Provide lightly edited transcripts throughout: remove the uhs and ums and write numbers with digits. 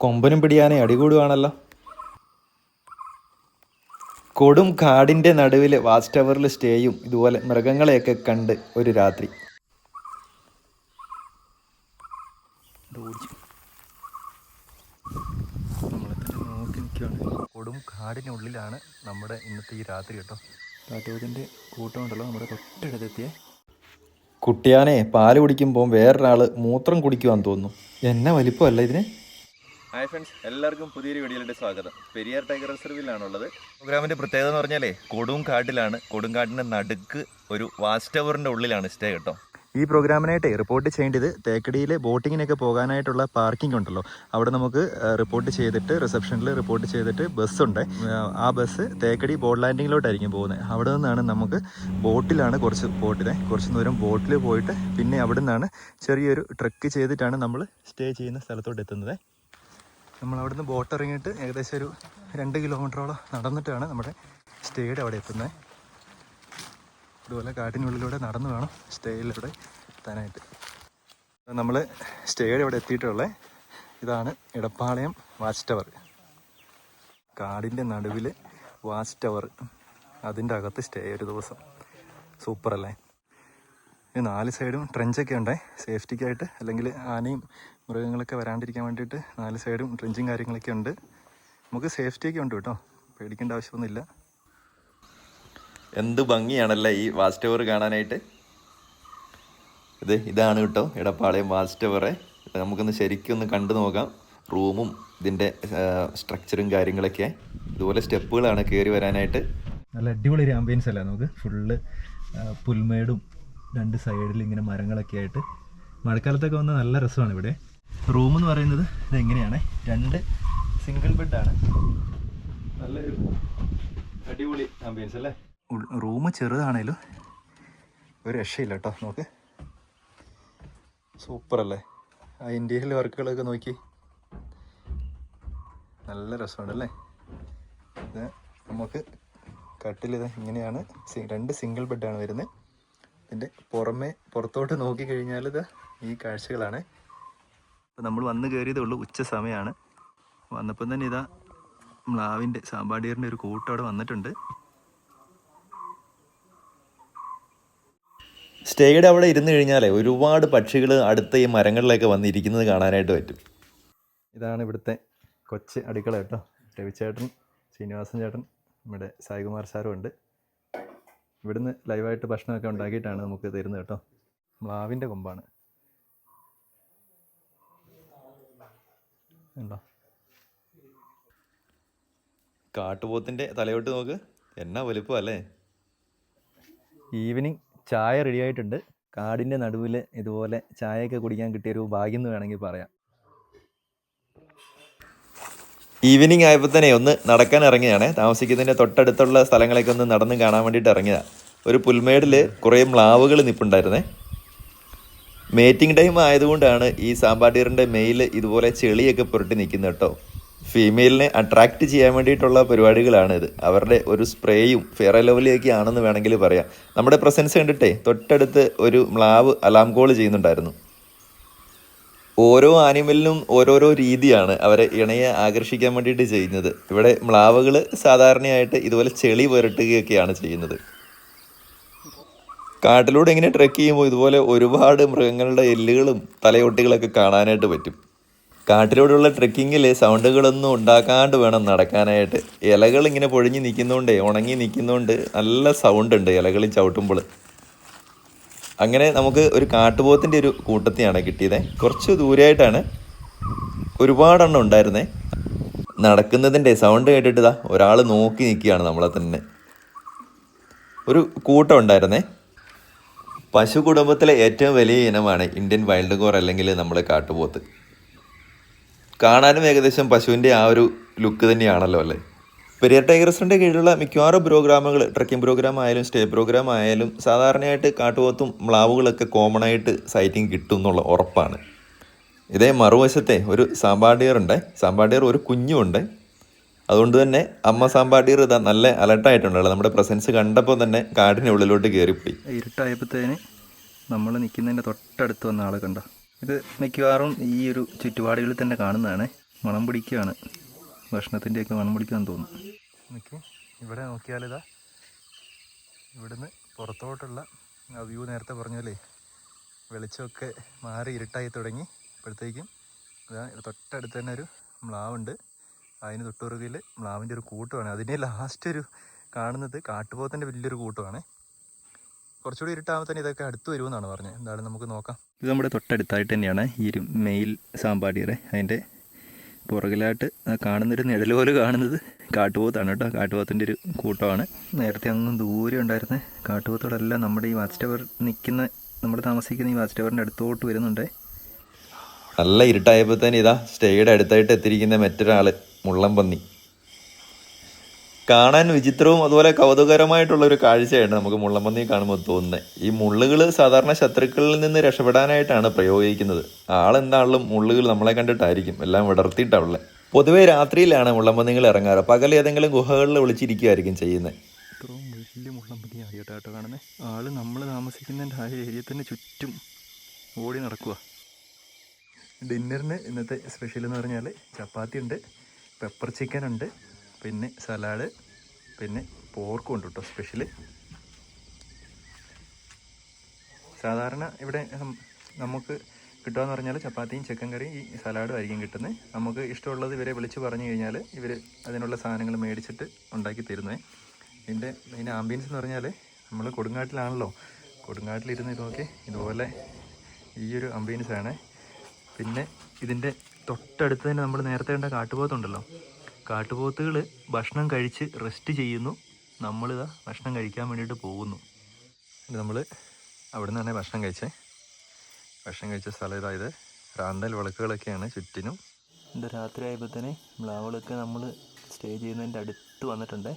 കൊമ്പനും പിടിയാനെ അടികൂടുവാണല്ലോ. കൊടും കാടിൻ്റെ നടുവിൽ വാച്ച് ടവറിൽ സ്റ്റേയും ഇതുപോലെ മൃഗങ്ങളെയൊക്കെ കണ്ട് ഒരു രാത്രി. നമ്മളെ തന്നെ നോക്കി നിൽക്കുകയാണ്. കൊടും കാടിനുള്ളിലാണ് നമ്മുടെ ഇന്നത്തെ ഈ രാത്രി കേട്ടോ. കാട്ടുപോത്തിൻ്റെ കൂട്ടമുണ്ടല്ലോ നമ്മുടെ തൊട്ടടുത്തെത്തിയേ. കുട്ടിയാനെ പാല് കുടിക്കുമ്പോൾ വേറൊരാൾ മൂത്രം കുടിക്കുവാന്ന് തോന്നുന്നു. എന്നാ വലിപ്പമല്ല ഇതിന്. ഹായ് ഫ്രണ്ട്സ്, എല്ലാവർക്കും പുതിയൊരു വീഡിയോയിലേക്ക് സ്വാഗതം. പെരിയാർ ടൈഗർ റിസർവിലാണുള്ളത്. പ്രോഗ്രാമിൻ്റെ പ്രത്യേകത എന്ന് പറഞ്ഞാലേ കൊടും കാട്ടിലാണ്. കൊടുങ്കാട്ടിൻ്റെ നടുക്ക് ഒരു വാച്ച് ടവറിൻ്റെ ഉള്ളിലാണ് സ്റ്റേ കേട്ടോ. ഈ പ്രോഗ്രാമിനായിട്ട് റിപ്പോർട്ട് ചെയ്യേണ്ടത് തേക്കടിയിൽ ബോട്ടിങ്ങിനൊക്കെ പോകാനായിട്ടുള്ള പാർക്കിംഗ് ഉണ്ടല്ലോ, അവിടെ നമുക്ക് റിപ്പോർട്ട് ചെയ്തിട്ട് റിസപ്ഷനിൽ റിപ്പോർട്ട് ചെയ്തിട്ട് ബസ്സുണ്ട്. ആ ബസ് തേക്കടി ബോട്ട് ലാൻഡിങ്ങിലോട്ടായിരിക്കും പോകുന്നത്. അവിടെ നിന്നാണ് നമുക്ക് ബോട്ടിലാണ് കുറച്ച് ദൂരം ബോട്ടിൽ പോയിട്ട് പിന്നെ അവിടെ നിന്നാണ് ചെറിയൊരു ട്രെക്ക് ചെയ്തിട്ടാണ് നമ്മൾ സ്റ്റേ ചെയ്യുന്ന സ്ഥലത്തോട്ട് എത്തുന്നത്. നമ്മൾ അവിടെ നിന്ന് ബോട്ട് ഇറങ്ങിയിട്ട് ഏകദേശം ഒരു 2 കിലോമീറ്ററോളം നടന്നിട്ടാണ് നമ്മുടെ സ്റ്റേയുടെ അവിടെ എത്തുന്നത്. ഇതുപോലെ കാട്ടിനുള്ളിലൂടെ നടന്നു വേണം സ്റ്റേയിലൂടെ എത്താനായിട്ട്. നമ്മൾ സ്റ്റേയുടെ അവിടെ എത്തിയിട്ടുള്ളത് ഇതാണ് ഇടപ്പാളയം വാച്ച് ടവർ. കാടിൻ്റെ നടുവിൽ വാച്ച് ടവർ, അതിൻ്റെ അകത്ത് സ്റ്റേ ഒരു ദിവസം. സൂപ്പറല്ലേ. 4 സൈഡും ട്രെഞ്ചൊക്കെ ഉണ്ട് സേഫ്റ്റിക്കായിട്ട്, അല്ലെങ്കിൽ ആനയും മൃഗങ്ങളൊക്കെ വരാണ്ടിരിക്കാൻ വേണ്ടിയിട്ട് 4 സൈഡും ട്രെഞ്ചും കാര്യങ്ങളൊക്കെ ഉണ്ട്. നമുക്ക് സേഫ്റ്റിയൊക്കെ ഉണ്ട് കേട്ടോ, പേടിക്കേണ്ട ആവശ്യമൊന്നുമില്ല. എന്ത് ഭംഗിയാണല്ലേ ഈ വാച്ച് ടവർ കാണാനായിട്ട്. ഇതാണ് കേട്ടോ ഇടപ്പാളയം വാച്ച് ടവറെ. നമുക്കൊന്ന് ശരിക്കും ഒന്ന് കണ്ടു നോക്കാം. റൂമും ഇതിൻ്റെ സ്ട്രക്ചറും കാര്യങ്ങളൊക്കെ. ഇതുപോലെ സ്റ്റെപ്പുകളാണ് കയറി വരാനായിട്ട്. നല്ല അടിപൊളി ഒരു ആംബിയൻസ് അല്ല. നമുക്ക് ഫുള്ള് പുൽമേടും 2 സൈഡിൽ ഇങ്ങനെ മരങ്ങളൊക്കെ ആയിട്ട് മഴക്കാലത്തൊക്കെ വന്ന് നല്ല രസമാണ് ഇവിടെ. റൂം എന്ന് പറയുന്നത് ഇതെങ്ങനെയാണ്, 2 സിംഗിൾ ബെഡാണ്. നല്ലൊരു അടിപൊളി ആംബിയൻസ് അല്ലേ. റൂം ചെറുതാണേലും ഒരു രക്ഷയില്ല കേട്ടോ. നോക്ക്, സൂപ്പറല്ലേ. ആ ഇൻറ്റീരിയൽ വർക്കുകളൊക്കെ നോക്കി, നല്ല രസമുണ്ടല്ലേ. ഇത് നമുക്ക് കട്ടിലിത് ഇങ്ങനെയാണ്, 2 സിംഗിൾ ബെഡാണ് വരുന്നത്. ഇതിൻ്റെ പുറത്തോട്ട് നോക്കിക്കഴിഞ്ഞാൽ ഇത് ഈ കാഴ്ചകളാണ്. അപ്പോൾ നമ്മൾ വന്ന് കയറിയതേ ഉള്ളൂ, ഉച്ച സമയമാണ്. വന്നപ്പം തന്നെ ഇതാ മ്ലാവിൻ്റെ സാമ്പാടിയറിൻ്റെ ഒരു കൂട്ടം അവിടെ വന്നിട്ടുണ്ട്. സ്റ്റേയുടെ അവിടെ ഇരുന്ന് കഴിഞ്ഞാലേ ഒരുപാട് പക്ഷികൾ അടുത്ത ഈ മരങ്ങളിലൊക്കെ വന്നിരിക്കുന്നത് കാണാനായിട്ട് പറ്റും. ഇതാണ് ഇവിടുത്തെ കൊച്ച് അടുക്കള കേട്ടോ. രവിചേട്ടൻ, ശ്രീനിവാസൻ ചേട്ടൻ, നമ്മുടെ സായികുമാർ സാറും ഉണ്ട്. ഇവിടുന്ന് ലൈവായിട്ട് ഭക്ഷണമൊക്കെ ഉണ്ടാക്കിയിട്ടാണ് നമുക്ക് തരുന്നത് കേട്ടോ. മ്ലാവിൻ്റെ കൊമ്പാണ് ഉണ്ടോ. കാട്ടുപോത്തിൻ്റെ തലയോട്ട് നോക്ക്, എന്നാ വലുപ്പം അല്ലേ. ഈവനിങ് ചായ റെഡി ആയിട്ടുണ്ട്. കാടിൻ്റെ നടുവിൽ ഇതുപോലെ ചായയൊക്കെ കുടിക്കാൻ കിട്ടിയൊരു ഭാഗ്യം എന്ന് വേണമെങ്കിൽ പറയാം. ഈവനിങ് ആയപ്പോൾ തന്നെ ഒന്ന് നടക്കാൻ ഇറങ്ങിയാണ്. താമസിക്കുന്നതിൻ്റെ തൊട്ടടുത്തുള്ള സ്ഥലങ്ങളൊക്കെ ഒന്ന് നടന്ന് കാണാൻ വേണ്ടിയിട്ട് ഇറങ്ങിയതാണ്. ഒരു പുൽമേടിൽ കുറേ മ്ലാവുകൾ നിൽപ്പുണ്ടായിരുന്നേ. മേറ്റിംഗ് ടൈം ആയതുകൊണ്ടാണ് ഈ സാമ്പാടീറിൻ്റെ മെയിൽ ഇതുപോലെ ചെളിയൊക്കെ പുരട്ടി നിൽക്കുന്നത് കേട്ടോ. ഫീമെയിലിനെ അട്രാക്റ്റ് ചെയ്യാൻ വേണ്ടിയിട്ടുള്ള പരിപാടികളാണിത്. അവരുടെ ഒരു സ്പ്രേയും ഫെയർ ലെവലിയൊക്കെ ആണെന്ന് വേണമെങ്കിൽ പറയാം. നമ്മുടെ പ്രസൻസ് കണ്ടിട്ടേ തൊട്ടടുത്ത് ഒരു മ്ലാവ് അലാം കോൾ ചെയ്യുന്നുണ്ടായിരുന്നു. ഓരോ ആനിമലിനും ഓരോരോ രീതിയാണ് അവരെ ഇണയെ ആകർഷിക്കാൻ വേണ്ടിയിട്ട് ചെയ്യുന്നത്. ഇവിടെ മ്ലാവുകൾ സാധാരണയായിട്ട് ഇതുപോലെ ചെളി പുരട്ടുകയൊക്കെയാണ് ചെയ്യുന്നത്. കാട്ടിലൂടെ ഇങ്ങനെ ട്രെക്ക് ചെയ്യുമ്പോൾ ഇതുപോലെ ഒരുപാട് മൃഗങ്ങളുടെ എല്ലുകളും തലയൊട്ടികളൊക്കെ കാണാനായിട്ട് പറ്റും. കാട്ടിലൂടെയുള്ള ട്രെക്കിങ്ങിൽ സൗണ്ടുകളൊന്നും ഉണ്ടാക്കാണ്ട് വേണം നടക്കാനായിട്ട്. ഇലകൾ ഇങ്ങനെ പൊഴിഞ്ഞ് നിൽക്കുന്നതുകൊണ്ടേ, ഉണങ്ങി നിൽക്കുന്നതുകൊണ്ട് നല്ല സൗണ്ട് ഉണ്ട് ഇലകൾ ചവിട്ടുമ്പോൾ. അങ്ങനെ നമുക്ക് ഒരു കാട്ടുപോത്തിൻ്റെ ഒരു കൂട്ടത്തെയാണ് കിട്ടിയത്. കുറച്ച് ദൂരമായിട്ടാണ്, ഒരുപാടെണ്ണം ഉണ്ടായിരുന്നേ. നടക്കുന്നതിൻ്റെ സൗണ്ട് കേട്ടിട്ട് ഒരാൾ നോക്കി നിൽക്കുകയാണ് നമ്മളെ തന്നെ. ഒരു കൂട്ടം ഉണ്ടായിരുന്നേ. പശു കുടുംബത്തിലെ ഏറ്റവും വലിയ ഇനമാണ് ഇന്ത്യൻ വൈൽഡ് കോർ അല്ലെങ്കിൽ നമ്മുടെ കാട്ടുപോത്ത്. കാണാനും ഏകദേശം പശുവിൻ്റെ ആ ഒരു ലുക്ക് തന്നെയാണല്ലോ അല്ലേ. പെരിയാർ ടൈഗർ റിസർവിൻ്റെ കീഴിലുള്ള മിക്കവാറും പ്രോഗ്രാമുകൾ, ട്രക്കിംഗ് പ്രോഗ്രാം ആയാലും സ്റ്റേ പ്രോഗ്രാം ആയാലും സാധാരണയായിട്ട് കാട്ടുപോത്തും മ്ലാവുകളൊക്കെ കോമൺ ആയിട്ട് സൈറ്റിങ് കിട്ടും എന്നുള്ള ഉറപ്പാണ്. ഇതേ മറുവശത്തെ ഒരു സാമ്പാടിയർ ഉണ്ട്. സാമ്പാടിയർ ഒരു കുഞ്ഞുമുണ്ട്. അതുകൊണ്ട് തന്നെ അമ്മ സാമ്പാടിയർ ഇതാ നല്ല അലർട്ടായിട്ടുണ്ടല്ലോ. നമ്മുടെ പ്രസൻസ് കണ്ടപ്പോൾ തന്നെ കാടിൻ്റെ ഉള്ളിലോട്ട് കയറിപ്പോയി. ഇരുട്ടായപ്പോഴത്തേന് നമ്മൾ നിൽക്കുന്നതിൻ്റെ തൊട്ടടുത്ത് വന്ന ആളെ കണ്ടോ. ഇത് മിക്കവാറും ഈ ഒരു ചുറ്റുപാടുകളിൽ തന്നെ കാണുന്നതാണ്. മണം പിടിക്കുകയാണ്, ഭക്ഷണത്തിൻ്റെയൊക്കെ മണം പിടിക്കാന്ന് തോന്നുന്നു. എനിക്ക് ഇവിടെ നോക്കിയാലിതാ ഇവിടുന്ന് പുറത്തോട്ടുള്ള വ്യൂ നേരത്തെ പറഞ്ഞല്ലേ, വെളിച്ചമൊക്കെ മാറി ഇരുട്ടായി തുടങ്ങി. ഇപ്പോഴത്തേക്കും ഇതാ തൊട്ടടുത്ത് തന്നെ ഒരു മ്ലാവുണ്ട്. അതിന് തൊട്ടുപുറകിൽ മ്ലാവിൻ്റെ ഒരു കൂട്ടമാണ്. അതിൻ്റെ ലാസ്റ്റ് ഒരു കാണുന്നത് കാട്ടുപോത്തിൻ്റെ വലിയൊരു കൂട്ടമാണ്. കുറച്ചുകൂടി ഇരുട്ടാകുമ്പോൾ തന്നെ ഇതൊക്കെ അടുത്ത് വരുമെന്നാണ് പറഞ്ഞത്. എന്തായാലും നമുക്ക് നോക്കാം. ഇത് നമ്മുടെ തൊട്ടടുത്തായിട്ട് തന്നെയാണ് ഈ ഒരു മെയിൽ സാമ്പാടിയുടെ. അതിൻ്റെ പുറകിലായിട്ട് കാണുന്നൊരു നിഴൽ പോലെ കാണുന്നത് കാട്ടുപോത്താണ് കേട്ടോ. കാട്ടുപോത്തിൻ്റെ ഒരു കൂട്ടമാണ്. നേരത്തെ അങ്ങ് ദൂരെ ഉണ്ടായിരുന്ന കാട്ടുപോത്തോടെല്ലാം നമ്മുടെ ഈ വാച്ച് ടവർ നിൽക്കുന്ന, നമ്മൾ താമസിക്കുന്ന ഈ വാച്ച് ടവറിൻ്റെ അടുത്തോട്ട് വരുന്നുണ്ട്. നല്ല ഇരുട്ടായപ്പോൾ തന്നെ ഇതാ സ്റ്റേയുടെ അടുത്തായിട്ട് എത്തിയിരിക്കുന്ന മറ്റൊരാൾ, മുള്ളംപന്നി. കാണാൻ വിചിത്രവും അതുപോലെ കൗതുകരമായിട്ടുള്ളൊരു കാഴ്ചയാണ് നമുക്ക് മുള്ളംപന്നി കാണുമ്പോൾ തോന്നുന്നത്. ഈ മുള്ളുകൾ സാധാരണ ശത്രുക്കളിൽ നിന്ന് രക്ഷപ്പെടാനായിട്ടാണ് പ്രയോഗിക്കുന്നത്. ആളെന്താണെങ്കിലും മുള്ളുകൾ നമ്മളെ കണ്ടിട്ടായിരിക്കും എല്ലാം വിടർത്തിയിട്ടാണുള്ളത്. പൊതുവേ രാത്രിയിലാണ് മുള്ളംപന്നികൾ ഇറങ്ങാറ്. പകൽ ഏതെങ്കിലും ഗുഹകളിൽ ഒളിച്ചിരിക്കുകയായിരിക്കും ചെയ്യുന്നത്. ഇത്രയും വലിയ മുള്ളംപന്നി ആദ്യമായിട്ടോ കാണുന്നത്. ആള് നമ്മൾ താമസിക്കുന്നതിൻ്റെ ആ ഏരിയയിൽ തന്നെ ചുറ്റും ഓടി നടക്കുക. ഡിന്നറിന് ഇന്നത്തെ സ്പെഷ്യൽ എന്ന് പറഞ്ഞാൽ ചപ്പാത്തി ഉണ്ട്, പെപ്പർ ചിക്കൻ ഉണ്ട്, പിന്നെ സലാഡ്, പിന്നെ പോർക്കും ഉണ്ട് കേട്ടോ സ്പെഷ്യല്. സാധാരണ ഇവിടെ നമുക്ക് കിട്ടുകയെന്ന് പറഞ്ഞാൽ ചപ്പാത്തിയും ചിക്കൻ കറിയും ഈ സലാഡും ആയിരിക്കും കിട്ടുന്നത്. നമുക്ക് ഇഷ്ടമുള്ളത് ഇവരെ വിളിച്ച് പറഞ്ഞു കഴിഞ്ഞാൽ ഇവർ അതിനുള്ള സാധനങ്ങൾ മേടിച്ചിട്ട് ഉണ്ടാക്കി തരുന്നത്. ഇതിൻ്റെ ആംബിയൻസ് എന്ന് പറഞ്ഞാൽ നമ്മൾ കൊടുങ്ങാട്ടിലാണല്ലോ, കൊടുങ്ങാട്ടിലിരുന്ന് ഇതൊക്കെ ഇതുപോലെ ഈ ഒരു ആംബിയൻസാണ്. പിന്നെ ഇതിൻ്റെ തൊട്ടടുത്ത് തന്നെ നമ്മൾ നേരത്തെ കണ്ട കാട്ടുപോത്തുണ്ടല്ലോ, കാട്ടുപോത്തുകൾ ഭക്ഷണം കഴിച്ച് റെസ്റ്റ് ചെയ്യുന്നു. നമ്മളിതാ ഭക്ഷണം കഴിക്കാൻ വേണ്ടിയിട്ട് പോകുന്നു. നമ്മൾ അവിടെ നിന്ന് തന്നെ ഭക്ഷണം കഴിച്ച സ്ഥലം ഇതായത് റാന്തൽ വിളക്കുകളൊക്കെയാണ് ചുറ്റിനും. ഇത് രാത്രി ആയപ്പോൾ തന്നെ മ്ലാവുകളൊക്കെ നമ്മൾ സ്റ്റേ ചെയ്യുന്നതിൻ്റെ അടുത്ത് വന്നിട്ടുണ്ട്.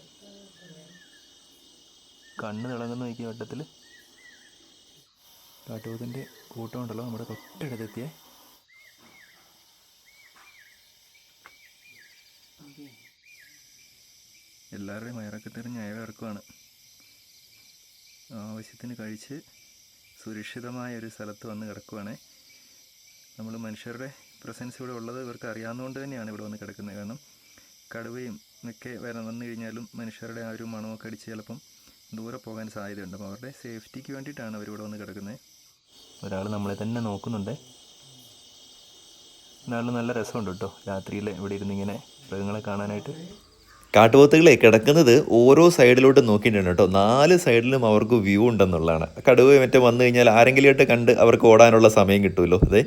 കണ്ണ് തിളങ്ങുന്ന നോക്കിയ വട്ടത്തിൽ കാട്ടുപോത്തിൻ്റെ കൂട്ടമുണ്ടല്ലോ നമ്മുടെ തൊട്ടടുത്തെത്തിയേ. എല്ലാവരുടെയും വയറൊക്കെ തെറിഞ്ഞ് അയവിറക്കുവാണ്. ആവശ്യത്തിന് കഴിച്ച് സുരക്ഷിതമായ ഒരു സ്ഥലത്ത് വന്ന് കിടക്കുവാണ്. നമ്മൾ മനുഷ്യരുടെ പ്രസൻസ് ഇവിടെ ഉള്ളത് ഇവർക്ക് അറിയാവുന്നതുകൊണ്ട് തന്നെയാണ് ഇവിടെ വന്ന് കിടക്കുന്നത്. കാരണം കടുവയും ഒക്കെ വന്നു കഴിഞ്ഞാലും മനുഷ്യരുടെ ആ ഒരു മണമൊക്കെ അടിച്ച് ചിലപ്പം ദൂരെ പോകാൻ സാധ്യതയുണ്ട്. അപ്പോൾ അവരുടെ സേഫ്റ്റിക്ക് വേണ്ടിയിട്ടാണ് അവരിവിടെ വന്ന് കിടക്കുന്നത്. ഒരാൾ നമ്മളെ തന്നെ നോക്കുന്നുണ്ട്. എന്നാലും നല്ല രസമുണ്ട് കേട്ടോ രാത്രിയിൽ ഇവിടെ ഇരുന്നിങ്ങനെ മൃഗങ്ങളെ കാണാനായിട്ട്. കാട്ടുപോത്തുകളെ കിടക്കുന്നത് ഓരോ സൈഡിലോട്ട് നോക്കിയിട്ടുണ്ട് കേട്ടോ. 4 സൈഡിലും അവർക്ക് വ്യൂ ഉണ്ടെന്നുള്ളതാണ്. കടുവ മറ്റേ വന്നു കഴിഞ്ഞാൽ ആരെങ്കിലുമായിട്ട് കണ്ട് അവർക്ക് ഓടാനുള്ള സമയം കിട്ടുമല്ലോ. അതെ,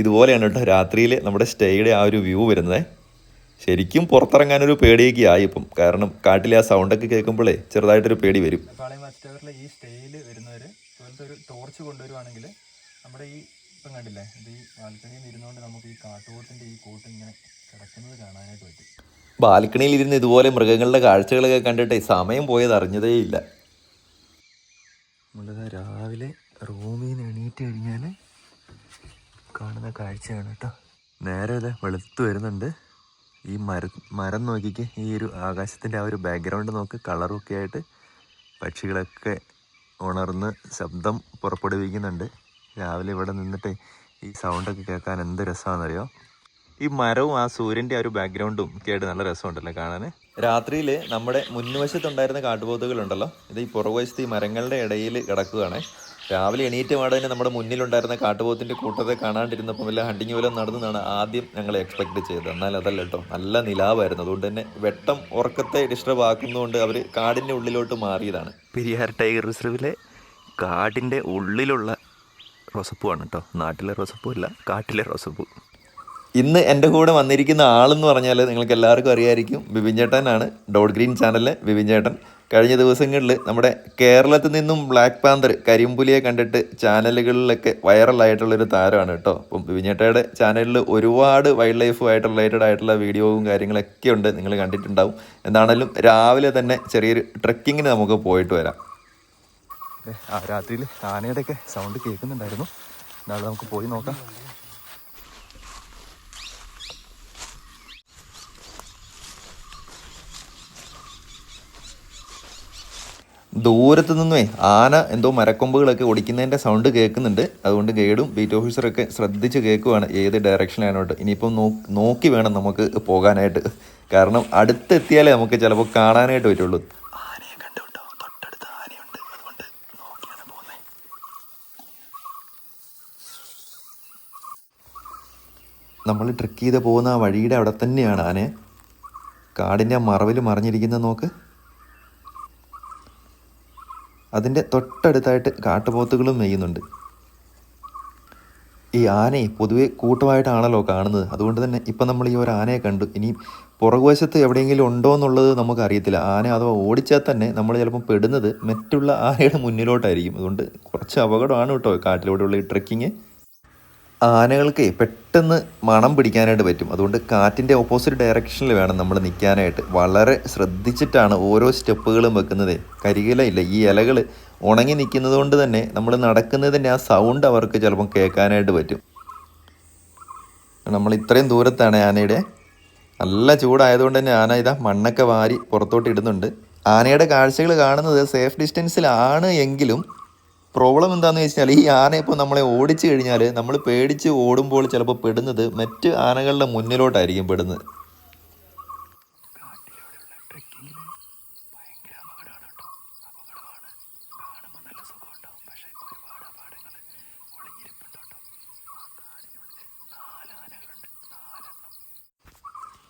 ഇതുപോലെയാണ് കേട്ടോ രാത്രിയിൽ നമ്മുടെ സ്റ്റേയുടെ ആ ഒരു വ്യൂ വരുന്നത്. ശരിക്കും പുറത്തിറങ്ങാനൊരു പേടിയൊക്കെ ആയി ഇപ്പം. കാരണം കാട്ടിലെ ആ സൗണ്ടൊക്കെ കേൾക്കുമ്പോഴേ ചെറുതായിട്ടൊരു പേടി വരും. പാളയം വാച്ച് ടവറിലെ ഈ സ്റ്റേയിൽ വരുന്നവർ ഇതുപോലത്തെ ഒരു ടോർച്ച് കൊണ്ടുവരുവാണെങ്കിൽ നമ്മുടെ ഈ ഇപ്പം കണ്ടില്ലേ, ഇത് ഈ ബാൽക്കണിയിൽ നിന്ന് ഇരുന്നുകൊണ്ട് നമുക്ക് ഈ കാട്ടുപോത്തിൻ്റെ ഈ കൂട്ട് ഇങ്ങനെ കിടക്കുന്നത് കാണാനായിട്ട് പറ്റും. ബാൽക്കണിയിൽ ഇരുന്ന് ഇതുപോലെ മൃഗങ്ങളുടെ കാഴ്ചകളൊക്കെ കണ്ടിട്ട് സമയം പോയത് അറിഞ്ഞതേയില്ല. നമ്മളിത് രാവിലെ റൂമിൽ നിന്ന് എണീറ്റ് കഴിഞ്ഞാൽ കാണുന്ന കാഴ്ചയാണ് കേട്ടോ. നേരെ ഇത് വെളുത്ത് വരുന്നുണ്ട്. ഈ മരം നോക്കിക്ക്, ഈ ഒരു ആകാശത്തിൻ്റെ ആ ഒരു ബാക്ക്ഗ്രൗണ്ട് നോക്ക്, കളറൊക്കെ ആയിട്ട് പക്ഷികളൊക്കെ ഉണർന്ന് ശബ്ദം പുറപ്പെടുവിക്കുന്നുണ്ട്. രാവിലെ ഇവിടെ നിന്നിട്ട് ഈ സൗണ്ടൊക്കെ കേൾക്കാൻ എന്ത് രസമാണെന്നറിയോ. ഈ മരവും ആ സൂര്യൻ്റെ ആ ഒരു ബാക്ക്ഗ്രൗണ്ടും ഒക്കെ ആയിട്ട് നല്ല രസമുണ്ടല്ലോ കാണാൻ. രാത്രിയിൽ നമ്മുടെ മുൻവശത്തുണ്ടായിരുന്ന കാട്ടുപോത്തുകളുണ്ടല്ലോ, ഇത് ഈ പുറകുവശത്ത് ഈ മരങ്ങളുടെ ഇടയിൽ കിടക്കുകയാണ്. രാവിലെ എണീറ്റ് പാടെ തന്നെ നമ്മുടെ മുന്നിലുണ്ടായിരുന്ന കാട്ടുപോത്തിൻ്റെ കൂട്ടത്തെ കാണാണ്ടിരുന്നപ്പോൾ വല്ല ഹണ്ടിങ് വല്ലതും നടന്നതാണ് ആദ്യം ഞങ്ങൾ എക്സ്പെക്ട് ചെയ്തത്. എന്നാൽ അതല്ല കേട്ടോ, നല്ല നിലാവായിരുന്നു. അതുകൊണ്ട് തന്നെ വെട്ടം ഉറക്കത്തെ ഡിസ്റ്റർബ് ആക്കുന്നതുകൊണ്ട് അവർ കാടിൻ്റെ ഉള്ളിലോട്ട് മാറിയതാണ്. പെരിയാർ ടൈഗർ റിസർവിലെ കാടിൻ്റെ ഉള്ളിലുള്ള റോസപ്പൂവാണ് കേട്ടോ. നാട്ടിലെ റോസപ്പൂ അല്ല, കാട്ടിലെ റോസപ്പൂ. ഇന്ന് എൻ്റെ കൂടെ വന്നിരിക്കുന്ന ആളെന്ന് പറഞ്ഞാൽ നിങ്ങൾക്ക് എല്ലാവർക്കും അറിയാമായിരിക്കും, ബിബിൻ ചേട്ടനാണ്. ഡോട്ട് ഗ്രീൻ ചാനലിലെ ബിബിൻ ചേട്ടൻ. കഴിഞ്ഞ ദിവസങ്ങളിൽ നമ്മുടെ കേരളത്തിൽ നിന്നും ബ്ലാക്ക് പാന്തർ കരിമ്പുലിയെ കണ്ടിട്ട് ചാനലുകളിലൊക്കെ വൈറലായിട്ടുള്ളൊരു താരമാണ് കേട്ടോ. അപ്പം ബിബിൻ ചേട്ടയുടെ ചാനലിൽ ഒരുപാട് വൈൽഡ് ലൈഫുമായിട്ട് റിലേറ്റഡ് ആയിട്ടുള്ള വീഡിയോയും കാര്യങ്ങളൊക്കെ ഉണ്ട്, നിങ്ങൾ കണ്ടിട്ടുണ്ടാവും. എന്താണെങ്കിലും രാവിലെ തന്നെ ചെറിയൊരു ട്രെക്കിങ്ങിന് നമുക്ക് പോയിട്ട് വരാം. രാത്രിയിൽ ആനയുടെയൊക്കെ സൗണ്ട് കേൾക്കുന്നുണ്ടായിരുന്നു. നാളെ നമുക്ക് പോയി നോക്കാം. ദൂരത്ത് നിന്നുമേ ആന എന്തോ മരക്കൊമ്പുകളൊക്കെ ഒടിക്കുന്നതിൻ്റെ സൗണ്ട് കേൾക്കുന്നുണ്ട്. അതുകൊണ്ട് ഗൈഡും ബീറ്റ് ഓഫീസറൊക്കെ ശ്രദ്ധിച്ച് കേൾക്കുവാണ് ഏത് ഡയറക്ഷനിലാണോട്ട്. ഇനിയിപ്പം നോക്കി വേണം നമുക്ക് പോകാനായിട്ട്. കാരണം അടുത്തെത്തിയാലേ നമുക്ക് ചിലപ്പോൾ കാണാനായിട്ട് പറ്റുള്ളൂ. ആനയെ കണ്ടു കേട്ടോ, തൊട്ടടുത്ത് ആനയുണ്ട്. അതുകൊണ്ട് നോക്കിയാണ് പോകുന്നത്. നമ്മൾ ട്രെക്ക് ചെയ്ത് പോകുന്ന ആ വഴിയുടെ അവിടെ തന്നെയാണ് ആനയെ. കാടിൻ്റെ ആ മറവിൽ മറിഞ്ഞിരിക്കുന്നത് നോക്ക്. അതിൻ്റെ തൊട്ടടുത്തായിട്ട് കാട്ടുപോത്തുകളും മെയ്യുന്നുണ്ട്. ഈ ആനയെ പൊതുവെ കൂട്ടമായിട്ടാണല്ലോ കാണുന്നത്. അതുകൊണ്ട് തന്നെ ഇപ്പം നമ്മൾ ഈ ഒരു ആനയെ കണ്ടു. ഇനി പുറകുവശത്ത് എവിടെയെങ്കിലും ഉണ്ടോ എന്നുള്ളത് നമുക്കറിയത്തില്ല. ആന അഥവാ ഓടിച്ചാൽ തന്നെ നമ്മൾ ചിലപ്പോൾ പെടുന്നത് മറ്റുള്ള ആനയുടെ മുന്നിലോട്ടായിരിക്കും. അതുകൊണ്ട് കുറച്ച് അപകടമാണ് കേട്ടോ കാട്ടിലൂടെയുള്ള ഈ ട്രെക്കിങ്. ആനകൾക്ക് പെട്ടെന്ന് മണം പിടിക്കാനായിട്ട് പറ്റും. അതുകൊണ്ട് കാറ്റിൻ്റെ ഓപ്പോസിറ്റ് ഡയറക്ഷനിൽ വേണം നമ്മൾ നിൽക്കാനായിട്ട്. വളരെ ശ്രദ്ധിച്ചിട്ടാണ് ഓരോ സ്റ്റെപ്പുകളും വെക്കുന്നത്. കരികിലയില്ല, ഈ ഇലകൾ ഉണങ്ങി നിൽക്കുന്നത് കൊണ്ട് തന്നെ നമ്മൾ നടക്കുന്നതിൻ്റെ ആ സൗണ്ട് അവർക്ക് ചിലപ്പം കേൾക്കാനായിട്ട് പറ്റും. നമ്മൾ ഇത്രയും ദൂരത്താണ് ആനയുടെ. നല്ല ചൂടായതുകൊണ്ട് തന്നെ ആന ഇതാ മണ്ണൊക്കെ വാരി പുറത്തോട്ട് ഇടുന്നുണ്ട്. ആനയുടെ കാഴ്ചകൾ കാണുന്നത് സേഫ് ഡിസ്റ്റൻസിലാണ് എങ്കിലും പ്രോബ്ലം എന്താണെന്ന് വെച്ചാൽ ഈ ആന ഇപ്പോൾ നമ്മളെ ഓടിച്ചു കഴിഞ്ഞാൽ നമ്മൾ പേടിച്ച് ഓടുമ്പോൾ ചിലപ്പോൾ പെടുന്നത് മറ്റ് ആനകളുടെ മുന്നിലോട്ടായിരിക്കും പെടുന്നത്.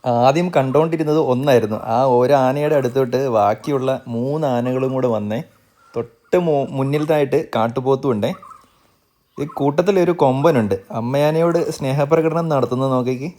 ആദ്യം കണ്ടുകൊണ്ടിരുന്നത് ഒന്നായിരുന്നു. ആ ഒരു ആനയുടെ അടുത്തോട്ട് ബാക്കിയുള്ള 3 ആനകളും കൂടെ വന്നേ. തൊട്ട് മുന്നിലത്തായിട്ട് കാട്ടുപോത്തുണ്ടേ. ഈ കൂട്ടത്തിലൊരു കൊമ്പനുണ്ട്. അമ്മയാനയോട് സ്നേഹപ്രകടനം നടത്തുന്നത് നോക്കിക്ക്.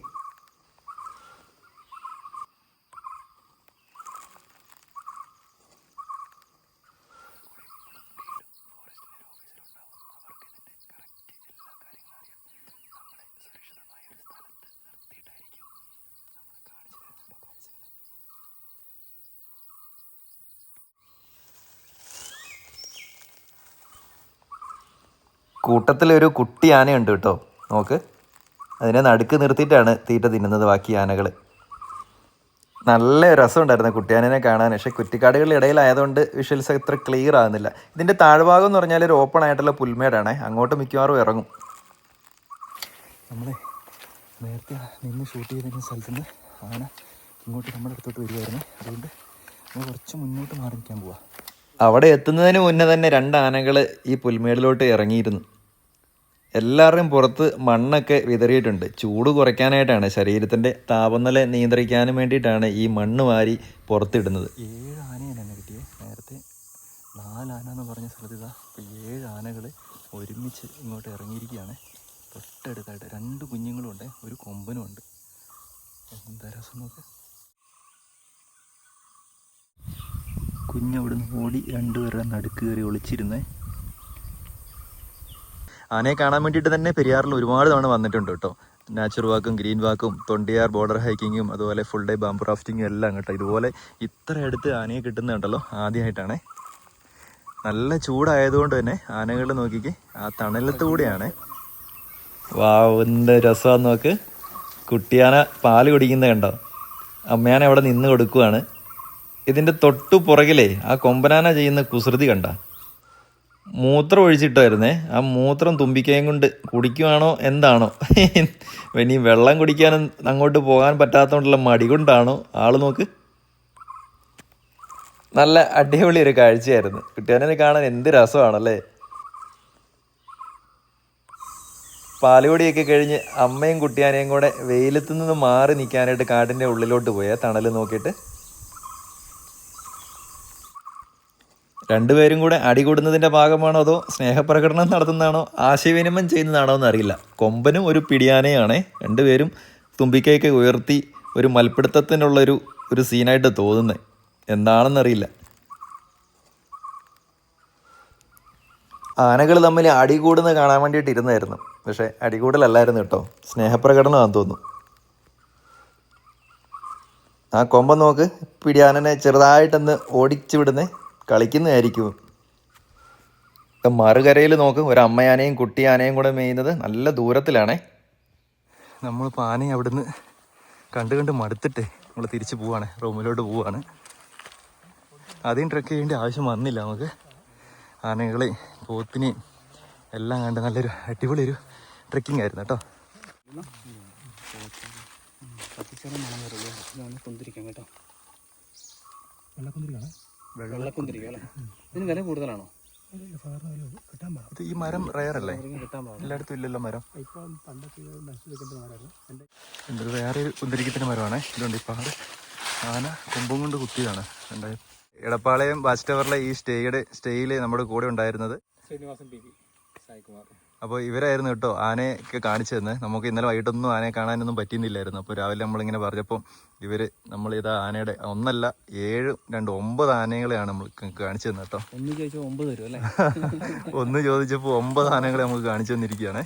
കൂട്ടത്തിലൊരു കുട്ടി ആനയുണ്ട് കേട്ടോ, നോക്ക്. അതിനെ നടുക്ക് നിർത്തിയിട്ടാണ് തീറ്റ തിന്നുന്നത് ബാക്കി ആനകൾ. നല്ല രസമുണ്ടായിരുന്നു കുട്ടിയാനനെ കാണാൻ. പക്ഷേ കുറ്റിക്കാടുകളുടെ ഇടയിലായതുകൊണ്ട് വിഷ്വൽസ് അത്ര ക്ലിയർ ആകുന്നില്ല. ഇതിൻ്റെ താഴ്ഭാഗം എന്ന് പറഞ്ഞാൽ ഒരു ഓപ്പൺ ആയിട്ടുള്ള പുൽമേടാണ്. അങ്ങോട്ട് മിക്കവാറും ഇറങ്ങും. നമ്മൾ നേരത്തെ നിന്ന് ഷൂട്ട് ചെയ്തിരുന്ന സ്ഥലത്ത് നിന്ന് ആന ഇങ്ങോട്ട് നമ്മുടെ അടുത്തോട്ട് വരുമായിരുന്നു. അതുകൊണ്ട് നമ്മൾ കുറച്ച് മുന്നോട്ട് മാറി നിൽക്കാൻ പോവാം. അവിടെ എത്തുന്നതിന് മുന്നേ തന്നെ 2 ആനകൾ ഈ പുൽമേടിലോട്ട് ഇറങ്ങിയിരുന്നു. എല്ലാവരുടെയും പുറത്ത് മണ്ണൊക്കെ വിതറിയിട്ടുണ്ട്. ചൂട് കുറയ്ക്കാനായിട്ടാണ്, ശരീരത്തിൻ്റെ താപനില നിയന്ത്രിക്കാനും വേണ്ടിയിട്ടാണ് ഈ മണ്ണ് വാരി പുറത്തിടുന്നത്. 7 ആനയാണ് എന്നെ കിട്ടിയത്. നേരത്തെ 4 ആന എന്ന് പറഞ്ഞ സ്ഥലത്ത് ഇതാ ഇപ്പോൾ 7 ആനകൾ ഒരുമിച്ച് ഇങ്ങോട്ട് ഇറങ്ങിയിരിക്കുകയാണ്. തൊട്ടടുത്തായിട്ട് 2 കുഞ്ഞുങ്ങളും ഉണ്ട്, ഒരു കൊമ്പനും ഉണ്ട്. എന്താ രസം നോക്ക്. കുഞ്ഞവിടുന്ന് ഓടി 2 പേരുടെ നടുക്ക് കയറി ഒളിച്ചിരുന്നേ. ആനയെ കാണാൻ വേണ്ടിയിട്ട് തന്നെ പെരിയാറിൽ ഒരുപാട് തവണ വന്നിട്ടുണ്ട് കേട്ടോ. നാച്ചുറൽ വാക്കും ഗ്രീൻ വാക്കും തൊണ്ടിയാർ ബോർഡർ ഹൈക്കിങ്ങും അതുപോലെ ഫുൾ ഡേ ബാമ്പ് റാഫ്റ്റിങ്ങും എല്ലാം കേട്ടോ. ഇതുപോലെ ഇത്ര അടുത്ത് ആനയെ കിട്ടുന്നുണ്ടല്ലോ ആദ്യമായിട്ടാണ്. നല്ല ചൂടായതുകൊണ്ട് തന്നെ ആനകൾ നോക്കിക്ക് ആ തണലത്തൂടെയാണ്. എന്ത് രസമാണെന്ന് നോക്ക്. കുട്ടിയാന പാല് കുടിക്കുന്നത് കണ്ടോ. അമ്മയാന അവിടെ നിന്ന് കൊടുക്കുവാണ്. ഇതിൻ്റെ തൊട്ടു പുറകിലേ ആ കൊമ്പനാന ചെയ്യുന്ന കുസൃതി കണ്ട. മൂത്രം ഒഴിച്ചിട്ടായിരുന്നേ. ആ മൂത്രം തുമ്പിക്കയും കൊണ്ട് കുടിക്കുവാണോ എന്താണോ, ഇനി വെള്ളം കുടിക്കാനും അങ്ങോട്ട് പോകാൻ പറ്റാത്തതുകൊണ്ടുള്ള മടി കൊണ്ടാണോ ആള് നോക്ക്. നല്ല അടിപൊളി ഒരു കാഴ്ചയായിരുന്നു. കുട്ടിയാനെ കാണാൻ എന്ത് രസമാണല്ലേ. പാലുകൊടിയൊക്കെ കഴിഞ്ഞ് അമ്മയും കുട്ടിയാനയും കൂടെ വെയിലത്തു നിന്ന് മാറി നിൽക്കാനായിട്ട് കാടിൻ്റെ ഉള്ളിലോട്ട് പോയ തണൽ നോക്കിയിട്ട് 2 പേരും കൂടെ അടികൂടുന്നതിൻ്റെ ഭാഗമാണോ അതോ സ്നേഹപ്രകടനം നടത്തുന്നതാണോ ആശയവിനിമയം ചെയ്യുന്നതാണോ എന്നറിയില്ല. കൊമ്പനും ഒരു പിടിയാനയാണേ. 2 പേരും തുമ്പിക്കൈയൊക്കെ ഉയർത്തി ഒരു മൽപ്പിടുത്തത്തിനുള്ളൊരു സീനായിട്ട് തോന്നുന്നത്. എന്താണെന്നറിയില്ല. ആനകൾ തമ്മിൽ അടികൂടുന്നത് കാണാൻ വേണ്ടിയിട്ട് ഇരുന്നായിരുന്നു. പക്ഷേ അടികൂടലല്ലായിരുന്നു കേട്ടോ, സ്നേഹപ്രകടനമാണെന്ന് തോന്നുന്നു. ആ കൊമ്പൻ നോക്ക്, പിടിയാനനെ ചെറുതായിട്ടൊന്ന് ഓടിച്ചു വിടുന്നേ, കളിക്കുന്നതായിരിക്കും. മറുകരയിൽ നോക്ക്, ഒരു അമ്മയാനയും കുട്ടിയാനയും കൂടെ മേയുന്നത് നല്ല ദൂരത്തിലാണേ. നമ്മളിപ്പോൾ ആനയെ അവിടുന്ന് കണ്ട് മടുത്തിട്ടേ നമ്മൾ തിരിച്ച് പോവാണ്, റൂമിലോട്ട് പോവാണ്. ആദ്യം ട്രെക്ക് ചെയ്യേണ്ട ആവശ്യം വന്നില്ല നമുക്ക്. ആനകളെയും പോത്തിനെയും എല്ലാം കണ്ട് നല്ലൊരു അടിപൊളി ഒരു ട്രെക്കിംഗ് ആയിരുന്നു കേട്ടോ. ഇതിന് വില കൂടുതലാണോ? ഇത് ഈ മരം റയർ അല്ലേ? എല്ലായിടത്തും ഇല്ലല്ലോ മരം. എന്തൊരു വേറെ ഒരു കുന്തിരിക്കത്തിൻ്റെ മരമാണേ. ഇതുകൊണ്ട് ഇപ്പം അത് ആന കൊമ്പും കൊണ്ട് കുത്തിയതാണ് ഉണ്ടായത്. എടപ്പാളയം വാച്ച് ടവറിലെ ഈ സ്റ്റേയിൽ നമ്മുടെ കൂടെ ഉണ്ടായിരുന്നത് ശ്രീനിവാസൻ ടി വി സായികുമാർ. അപ്പോൾ ഇവരായിരുന്നു കേട്ടോ ആനയൊക്കെ കാണിച്ചു തന്നെ. നമുക്ക് ഇന്നലെ വൈകിട്ടൊന്നും ആനയെ കാണാനൊന്നും പറ്റിയിരുന്നില്ലായിരുന്നു. അപ്പോൾ രാവിലെ നമ്മളിങ്ങനെ പറഞ്ഞപ്പോൾ നമ്മളിതാ ആനയുടെ 1 അല്ല 7, 2, 9 ആനകളെയാണ് നമ്മൾ കാണിച്ചു തന്നെ കേട്ടോ. ഒന്ന് ചോദിച്ചാൽ 9 തരും അല്ലേ? ഒന്ന് ചോദിച്ചപ്പോൾ 9 ആനകളെ നമുക്ക് കാണിച്ചു തന്നിരിക്കുകയാണേ.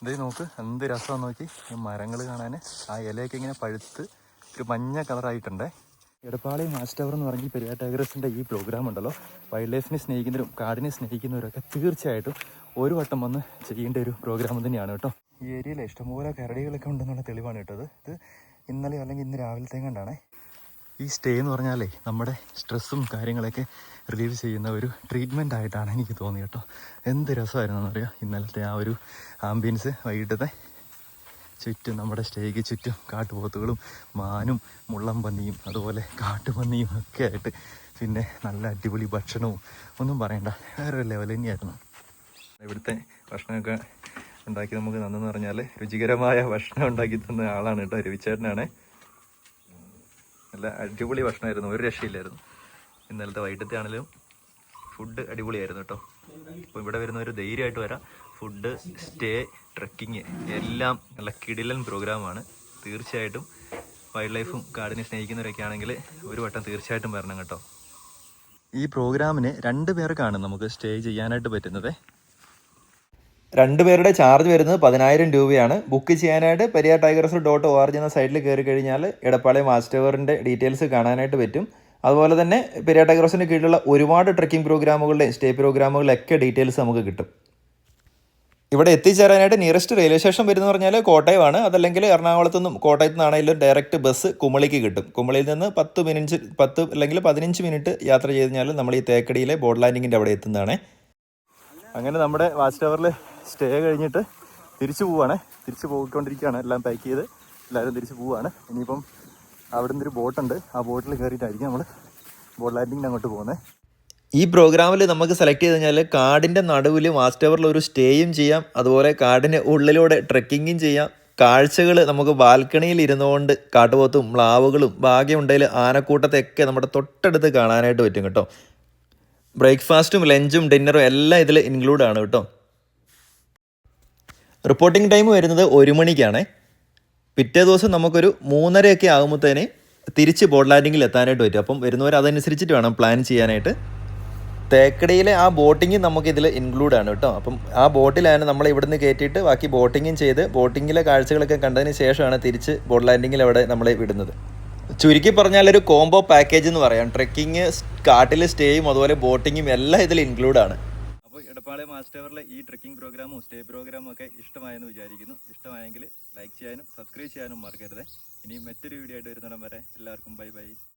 ഇതേ നോക്ക് എന്ത് രസമാണെന്ന് നോക്കി. ഈ മരങ്ങൾ കാണാൻ ആ ഇലയൊക്കെ ഇങ്ങനെ പഴുത്ത് ഒരു മഞ്ഞ കളറായിട്ടുണ്ടേ. എടപ്പാളയം വാച്ച് ടവർ എന്ന് പറഞ്ഞാൽ പെരിയാർ ടൈഗേഴ്സിൻ്റെ ഈ പ്രോഗ്രാം ഉണ്ടല്ലോ, വൈൽഡ് ലൈഫിനെ സ്നേഹിക്കുന്നവരും കാടിനെ സ്നേഹിക്കുന്നവരൊക്കെ തീർച്ചയായിട്ടും ഒരു വട്ടം വന്ന് ചെയ്യേണ്ട ഒരു പ്രോഗ്രാം തന്നെയാണ് കേട്ടോ. ഈ ഏരിയയിൽ ഇഷ്ടംപോലെ കരടികളൊക്കെ ഉണ്ടെന്നുള്ള തെളിവാണ് കേട്ടത്. ഇത് ഇന്നലെ അല്ലെങ്കിൽ ഇന്ന് രാവിലത്തെ കണ്ടാണേ. ഈ സ്റ്റേ എന്ന് പറഞ്ഞാലേ നമ്മുടെ സ്ട്രെസ്സും കാര്യങ്ങളൊക്കെ റിലീവ് ചെയ്യുന്ന ഒരു ട്രീറ്റ്മെൻ്റ് ആയിട്ടാണ് എനിക്ക് തോന്നി കേട്ടോ. എന്ത് രസമായിരുന്നു എന്നറിയാം ഇന്നലത്തെ ആ ഒരു ആംബിയൻസ്. വൈകിട്ടത്തെ ചുറ്റും നമ്മുടെ സ്റ്റേക്ക് ചുറ്റും കാട്ടുപോത്തുകളും മാനും മുള്ളംപന്നിയും അതുപോലെ കാട്ടുപന്നിയും ഒക്കെ ആയിട്ട്, പിന്നെ നല്ല അടിപൊളി ഭക്ഷണവും ഒന്നും പറയണ്ട, വേറൊരു ലെവൽ തന്നെയായിരുന്നു. ഇവിടുത്തെ ഭക്ഷണമൊക്കെ ഉണ്ടാക്കി നമുക്ക് തന്നെന്ന് പറഞ്ഞാൽ രുചികരമായ ഭക്ഷണം ഉണ്ടാക്കി തന്ന ആളാണ് കേട്ടോ, രവിച്ചേട്ടനാണ്. നല്ല അടിപൊളി ഭക്ഷണമായിരുന്നു, ഒരു രക്ഷയില്ലായിരുന്നു. ഇന്നലത്തെ വൈകിട്ടത്തെ ആണെങ്കിലും ഫുഡ് അടിപൊളിയായിരുന്നു കേട്ടോ. അപ്പോൾ ഇവിടെ വരുന്നവർ ധൈര്യമായിട്ട് വരാം. ഫുഡ്, സ്റ്റേ, ട്രക്കിങ് എല്ലാം നല്ല കിടിലൻ പ്രോഗ്രാമാണ്. തീർച്ചയായിട്ടും വൈൽഡ് ലൈഫും കാടിനെ സ്നേഹിക്കുന്നവരൊക്കെ ആണെങ്കിൽ ഒരു വട്ടം തീർച്ചയായിട്ടും വരണം കേട്ടോ. ഈ പ്രോഗ്രാമിന് 2 പേർക്കാണ് നമുക്ക് സ്റ്റേ ചെയ്യാനായിട്ട് പറ്റുന്നത്. 2 പേരുടെ ചാർജ് വരുന്നത് 10,000 രൂപയാണ്. ബുക്ക് ചെയ്യാനായിട്ട് periyartigers.org എന്ന സൈറ്റിൽ കയറി കഴിഞ്ഞാൽ എടപ്പാളയം വാച്ച് ടവറിൻ്റെ ഡീറ്റെയിൽസ് കാണാനായിട്ട് പറ്റും. അതുപോലെ തന്നെ പെരിയാർ ടൈഗേഴ്സിന് കീഴിലുള്ള ഒരുപാട് ട്രക്കിംഗ് പ്രോഗ്രാമുകളുടെ സ്റ്റേ പ്രോഗ്രാമുകളിലൊക്കെ ഡീറ്റെയിൽസ് നമുക്ക് കിട്ടും. ഇവിടെ എത്തിച്ചേരാനായിട്ട് നിയറസ്റ്റ് റെയിൽവേ സ്റ്റേഷൻ വരുന്നത് പറഞ്ഞാൽ കോട്ടയമാണ്. അതല്ലെങ്കിൽ എറണാകുളത്തു നിന്നും കോട്ടയത്തു നിന്നാണെങ്കിലും ഡയറക്റ്റ് ബസ് കുമളിക്ക് കിട്ടും. കുമളിയിൽ നിന്ന് 10 അല്ലെങ്കിൽ 15 മിനിറ്റ് യാത്ര ചെയ്ത് കഴിഞ്ഞാൽ നമ്മൾ ഈ തേക്കടിയിലെ ബോർഡ് ലാൻഡിങ്ങിൻ്റെ അവിടെ എത്തുന്നതാണ്. അങ്ങനെ നമ്മുടെ വാച്ച് ടവറിൽ സ്റ്റേ കഴിഞ്ഞിട്ട് തിരിച്ചു പോവുകയാണ്. തിരിച്ചു പോയിക്കൊണ്ടിരിക്കുകയാണ്. എല്ലാം പാക്ക് ചെയ്ത് എല്ലാവരും തിരിച്ചു പോവുകയാണ്. ഇനിയിപ്പം അവിടെ നിന്നൊരു ബോട്ടുണ്ട്, ആ ബോട്ടിൽ കയറിയിട്ടായിരിക്കും നമ്മൾ ബോർഡ് ലാൻഡിങ്ങിന് അങ്ങോട്ട് പോകുന്നത്. ഈ പ്രോഗ്രാമിൽ നമുക്ക് സെലക്ട് ചെയ്ത് കഴിഞ്ഞാൽ കാടിൻ്റെ നടുവിൽ വാച്ച് ടവറിൽ ഒരു സ്റ്റേയും ചെയ്യാം, അതുപോലെ കാടിൻ്റെ ഉള്ളിലൂടെ ട്രെക്കിങ്ങും ചെയ്യാം. കാഴ്ചകൾ നമുക്ക് ബാൽക്കണിയിൽ ഇരുന്നുകൊണ്ട് കാട്ടുപോത്തും മ്ലാവുകളും ഭാഗ്യമുണ്ടെങ്കിൽ ആനക്കൂട്ടത്തെയൊക്കെ നമ്മുടെ തൊട്ടടുത്ത് കാണാനായിട്ട് പറ്റും കേട്ടോ. ബ്രേക്ക്ഫാസ്റ്റും ലഞ്ചും ഡിന്നറും എല്ലാം ഇതിൽ ഇൻക്ലൂഡ് ആണ് കേട്ടോ. റിപ്പോർട്ടിംഗ് ടൈം വരുന്നത് 1 മണിക്കാണ്. പിറ്റേ ദിവസം നമുക്കൊരു 3:30 ആകുമ്പോഴത്തേന് തിരിച്ച് ബോർഡ് ലാൻഡിങ്ങിൽ എത്താനായിട്ട് പറ്റും. അപ്പം വരുന്നവർ അതനുസരിച്ചിട്ട് വേണം പ്ലാൻ ചെയ്യാനായിട്ട്. തേക്കടിയിലെ ആ ബോട്ടിങ് നമുക്കിതിൽ ഇൻക്ലൂഡ് ആണ് കേട്ടോ. അപ്പം ആ ബോട്ടിലാണ് നമ്മൾ ഇവിടുന്ന് കയറ്റിയിട്ട് ബാക്കി ബോട്ടിങ്ങും ചെയ്ത് ബോട്ടിങ്ങിലെ കാഴ്ചകളൊക്കെ കണ്ടതിന് ശേഷമാണ് തിരിച്ച് ബോർഡ് ലാൻഡിങ്ങിൽ അവിടെ നമ്മളെ വിടുന്നത്. ചുരുക്കി പറഞ്ഞാൽ ഒരു കോംബോ പാക്കേജ് എന്ന് പറയാം. ട്രെക്കിങ്, കാട്ടിൽ സ്റ്റേയും അതുപോലെ ബോട്ടിങ്ങും എല്ലാം ഇതിൽ ഇൻക്ലൂഡ് ആണ്. അപ്പോൾ എടപ്പാളയം വാച്ച് ടവറിലെ ഈ ട്രെക്കിംഗ് പ്രോഗ്രാമും സ്റ്റേ പ്രോഗ്രാമും ഒക്കെ ഇഷ്ടമായെന്ന് വിചാരിക്കുന്നു. ഇഷ്ടമായെങ്കിൽ ലൈക്ക് ചെയ്യാനും സബ്സ്ക്രൈബ് ചെയ്യാനും മറക്കരുത്. ഇനി മറ്റൊരു വീഡിയോ ആയിട്ട് വരുന്നിടം വരെ എല്ലാവർക്കും ബൈ ബൈ.